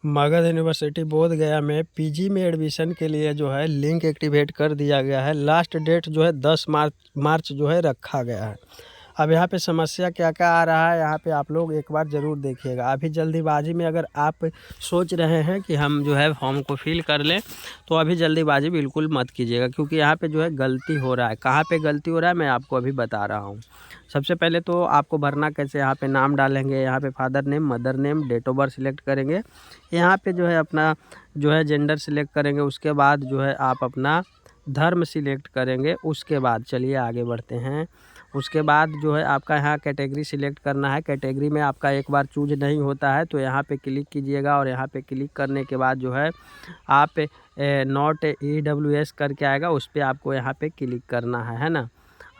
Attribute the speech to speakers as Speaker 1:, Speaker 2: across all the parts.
Speaker 1: Magadh university बोध गया में पीजी में एडमिशन के लिए जो है लिंक एक्टिवेट कर दिया गया है। लास्ट डेट जो है 10 मार्च जो है रखा गया है। अब यहाँ पे समस्या क्या क्या आ रहा है, यहाँ पे आप लोग एक बार ज़रूर देखिएगा। अभी जल्दीबाजी में अगर आप सोच रहे हैं कि हम जो है फॉर्म को फिल कर लें, तो अभी जल्दीबाजी बिल्कुल मत कीजिएगा, क्योंकि यहाँ पे जो है गलती हो रहा है। कहाँ पे गलती हो रहा है मैं आपको अभी बता रहा हूँ। सबसे पहले तो आपको भरना कैसे, यहाँ पे नाम डालेंगे, यहाँ पे father name, mother name, date of birth select करेंगे, यहाँ पे जो है अपना जो है जेंडर सिलेक्ट करेंगे। उसके बाद जो है आप अपना धर्म सिलेक्ट करेंगे। उसके बाद चलिए आगे बढ़ते हैं। उसके बाद जो है आपका यहाँ कैटेगरी सिलेक्ट करना है। कैटेगरी में आपका एक बार चूज नहीं होता है तो यहाँ पे क्लिक कीजिएगा, और यहाँ पे क्लिक करने के बाद जो है आप नॉट EWS करके आएगा, उस पर आपको यहाँ पे क्लिक करना है ना।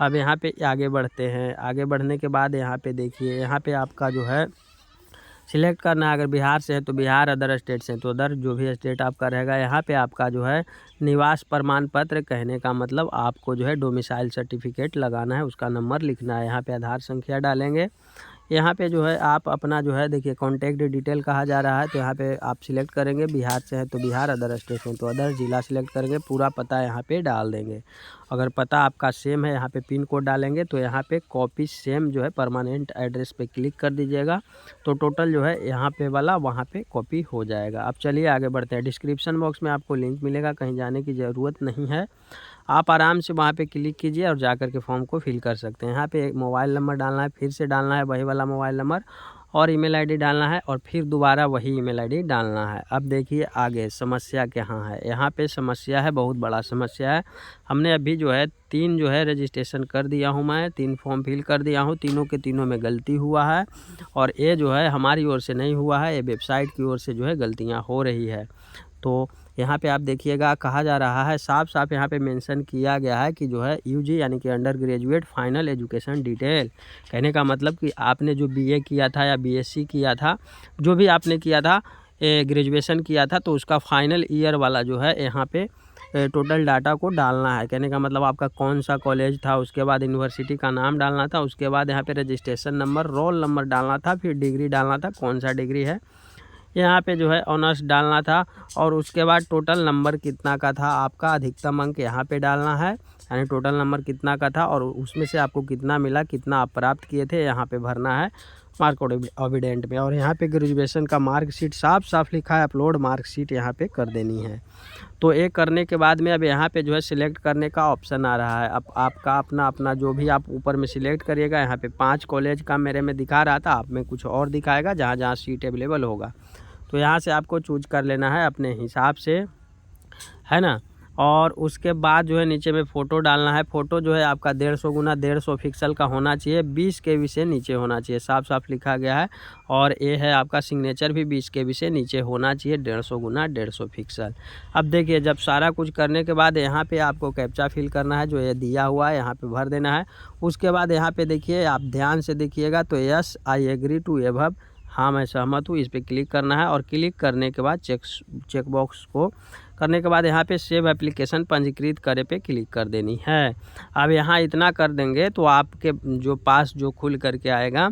Speaker 1: अब यहाँ पे आगे बढ़ते हैं। आगे बढ़ने के बाद यहाँ पे देखिए, यहाँ पे आपका जो है सिलेक्ट करना है। अगर बिहार से है तो बिहार, अदर स्टेट से तो अदर, जो भी स्टेट आपका रहेगा। यहाँ पे आपका जो है निवास प्रमाण पत्र, कहने का मतलब आपको जो है डोमिसाइल सर्टिफिकेट लगाना है, उसका नंबर लिखना है। यहाँ पे आधार संख्या डालेंगे। यहाँ पे जो है आप अपना जो है देखिए कॉन्टैक्ट डिटेल कहा जा रहा है, तो यहाँ पे आप सिलेक्ट करेंगे। बिहार से है तो बिहार, अदर स्टेट से तो अदर, जिला सिलेक्ट करेंगे, पूरा पता यहाँ पे डाल देंगे। अगर पता आपका सेम है, यहाँ पे पिन कोड डालेंगे, तो यहाँ पे कॉपी सेम जो है परमानेंट एड्रेस पे क्लिक कर दीजिएगा, तो टोटल जो है यहाँ पे वाला वहाँ पे कॉपी हो जाएगा। अब चलिए आगे बढ़ते हैं। डिस्क्रिप्शन बॉक्स में आपको लिंक मिलेगा, कहीं जाने की ज़रूरत नहीं है। आप आराम से वहाँ पे क्लिक कीजिए और जा कर के फॉर्म को फिल कर सकते हैं। यहाँ पे एक मोबाइल नंबर डालना है, फिर से डालना है वही वाला मोबाइल नंबर, और ईमेल आईडी डालना है, और फिर दोबारा वही ईमेल आईडी डालना है। अब देखिए आगे समस्या कहाँ है। यहाँ पे समस्या है, बहुत बड़ा समस्या है। हमने अभी जो है 3 जो है रजिस्ट्रेशन कर दिया हूँ, मैं 3 फॉर्म फिल कर दिया हूँ। तीनों के तीनों में गलती हुआ है, और ये जो है हमारी ओर से नहीं हुआ है, ये वेबसाइट की ओर से जो है गलतियाँ हो रही है। तो यहाँ पे आप देखिएगा, कहा जा रहा है, साफ साफ यहाँ पे मेंशन किया गया है कि जो है यूजी यानी कि under graduate final education detail. कहने का मतलब कि आपने जो बीए किया था या बीएससी किया था, जो भी आपने किया था, ग्रेजुएशन किया था, तो उसका फाइनल ईयर वाला जो है यहाँ पे टोटल डाटा को डालना है। कहने का मतलब आपका कौन सा कॉलेज था, उसके बाद यूनिवर्सिटी का नाम डालना था, उसके बाद यहाँ पे रजिस्ट्रेशन नंबर, रोल नंबर डालना था, फिर डिग्री डालना था, कौन सा डिग्री है, यहाँ पे जो है ऑनर्स डालना था, और उसके बाद टोटल नंबर कितना का था आपका, अधिकतम अंक यहाँ पे डालना है, यानी टोटल नंबर कितना का था और उसमें से आपको कितना मिला, कितना आप प्राप्त किए थे, यहाँ पे भरना है मार्क ऑविडेंट में। और यहाँ पे ग्रेजुएशन का मार्कशीट साफ साफ लिखा है, अपलोड मार्कशीट यहाँ पे कर देनी है। तो ये करने के बाद में अब यहाँ पे जो है सिलेक्ट करने का ऑप्शन आ रहा है। अब आपका अपना अपना जो भी आप ऊपर में सिलेक्ट करिएगा। यहाँ पे 5 कॉलेज का मेरे में दिखा रहा था, आप में कुछ और दिखाएगा जहाँ जहाँ सीट अवेलेबल होगा। तो यहाँ से आपको चूज कर लेना है अपने हिसाब से, है ना। और उसके बाद जो है नीचे में फ़ोटो डालना है। फ़ोटो जो है आपका 150 गुना 150 पिक्सल का होना चाहिए, 20 KB से नीचे होना चाहिए, साफ साफ लिखा गया है। और ये है आपका सिग्नेचर भी 20 KB से नीचे होना चाहिए, 150 गुना 150 पिक्सल। अब देखिए, जब सारा कुछ करने के बाद यहाँ पे आपको कैप्चा फिल करना है, जो ये दिया हुआ है यहाँ पे भर देना है। उसके बाद यहाँ पे देखिए, आप ध्यान से देखिएगा, तो yes I agree to above, हाँ मैं सहमत हूँ, इस पर क्लिक करना है। और क्लिक करने के बाद चेक बॉक्स को करने के बाद यहाँ पे सेव एप्लीकेशन पंजीकृत करे पे क्लिक कर देनी है। अब यहाँ इतना कर देंगे तो आपके जो पास जो खुल करके आएगा,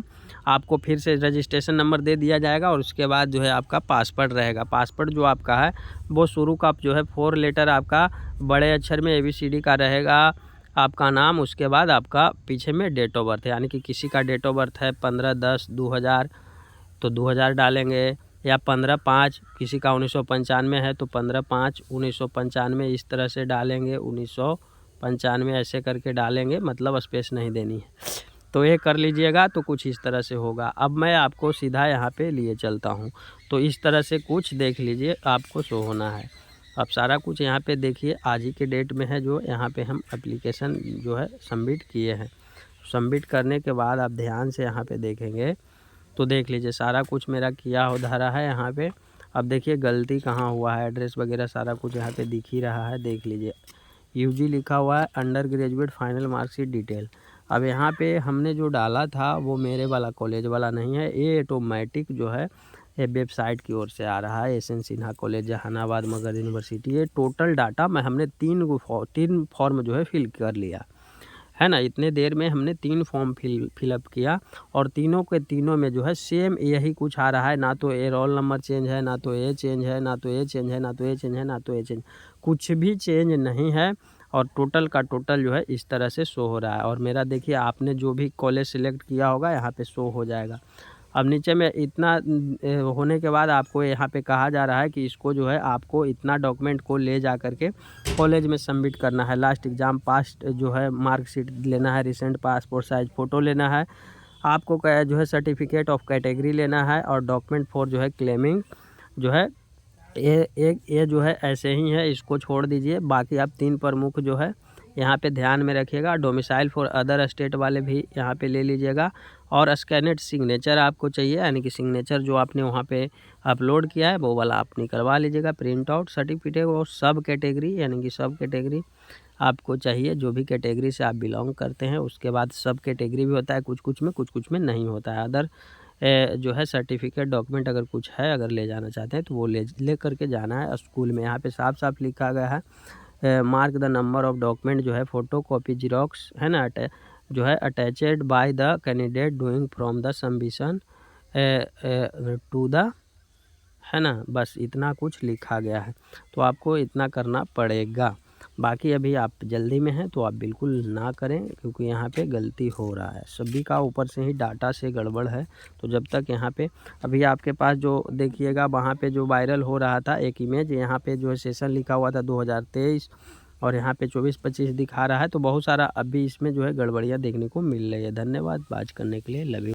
Speaker 1: आपको फिर से रजिस्ट्रेशन नंबर दे दिया जाएगा, और उसके बाद जो है आपका पासवर्ड रहेगा। पासवर्ड जो आपका है वो शुरू का जो है 4 लेटर आपका बड़े अक्षर में ABCD का रहेगा, आपका नाम, उसके बाद आपका पीछे में डेट ऑफ बर्थ, यानी कि किसी का डेट ऑफ बर्थ है 15/10/2000 तो 2000 डालेंगे, या 15/5, किसी का 1995 है तो 15/5/1995 इस तरह से डालेंगे, 1995 ऐसे करके डालेंगे, मतलब स्पेस नहीं देनी है। तो ये कर लीजिएगा, तो कुछ इस तरह से होगा। अब मैं आपको सीधा यहाँ पे लिए चलता हूँ, तो इस तरह से कुछ देख लीजिए आपको शो होना है। अब सारा कुछ यहाँ पे देखिए आज ही के डेट में है, जो यहाँ पे हम एप्लीकेशन जो है सबमिट किए हैं। सबमिट करने के बाद आप ध्यान से यहाँ पे देखेंगे तो देख लीजिए सारा कुछ मेरा किया हो धरा है यहाँ पे। अब देखिए गलती कहाँ हुआ है, एड्रेस वगैरह सारा कुछ यहाँ पे दिख ही रहा है, देख लीजिए। यूजी लिखा हुआ है, under graduate final marksheet detail. अब यहाँ पे हमने जो डाला था वो मेरे वाला कॉलेज वाला नहीं है, ये ऑटोमेटिक जो है ये वेबसाइट की ओर से आ रहा है, SN Sinha college Jehanabad Magadh university. ये टोटल डाटा मैं हमने 3 फॉर्म जो है फिल कर लिया, है ना। इतने देर में हमने 3 फॉर्म फिलअप किया और तीनों के तीनों में जो है सेम यही कुछ आ रहा है। ना तो ये रोल नंबर चेंज है, ना तो ये चेंज है, ना तो ये चेंज है, ना तो ये चेंज है, ना तो ये चेंज, कुछ भी चेंज नहीं है। और टोटल का टोटल जो है इस तरह से शो हो रहा है। और मेरा देखिए आपने जो भी कॉलेज सिलेक्ट किया होगा यहाँ पे शो हो जाएगा। अब नीचे में इतना होने के बाद आपको यहाँ पे कहा जा रहा है कि इसको जो है आपको इतना डॉक्यूमेंट को ले जा कर के कॉलेज में सबमिट करना है। लास्ट एग्ज़ाम पास जो है मार्कशीट लेना है, रिसेंट पासपोर्ट साइज फ़ोटो लेना है, आपको जो है सर्टिफिकेट ऑफ कैटेगरी लेना है और डॉक्यूमेंट फॉर जो है क्लेमिंग जो है ये जो है ऐसे ही है, इसको छोड़ दीजिए। बाकी आप 3 प्रमुख जो है यहाँ पे ध्यान में रखिएगा। डोमिसाइल फॉर अदर स्टेट वाले भी यहाँ पे ले लीजिएगा। और स्कैनेड सिग्नेचर आपको चाहिए, यानी कि सिग्नेचर जो आपने वहाँ पे अपलोड किया है वो वाला आप निकलवा लीजिएगा प्रिंट आउट सर्टिफिकेट। और सब कैटेगरी यानी कि सब कैटेगरी आपको चाहिए, जो भी कैटेगरी से आप बिलोंग करते हैं। उसके बाद सब कैटेगरी भी होता है, कुछ कुछ में नहीं होता है। अदर जो है सर्टिफिकेट डॉक्यूमेंट अगर कुछ है, अगर ले जाना चाहते हैं तो वो ले करके जाना है स्कूल में। यहाँ पे साफ साफ लिखा गया है mark the number of document जो है फ़ोटो कॉपी जीरोक्स है ना जो है attached by the candidate doing from the submission to the, है ना। बस इतना कुछ लिखा गया है, तो आपको इतना करना पड़ेगा। बाकी अभी आप जल्दी में हैं तो आप बिल्कुल ना करें, क्योंकि यहाँ पे गलती हो रहा है सभी का, ऊपर से ही डाटा से गड़बड़ है। तो जब तक यहाँ पे अभी आपके पास जो देखिएगा वहाँ पे जो वायरल हो रहा था एक इमेज, यहाँ पे जो है सेशन लिखा हुआ था 2023 और यहाँ पे 24-25 दिखा रहा है। तो बहुत सारा अभी इसमें जो है गड़बड़ियाँ देखने को मिल रही है। धन्यवाद बात करने के लिए, लव यू।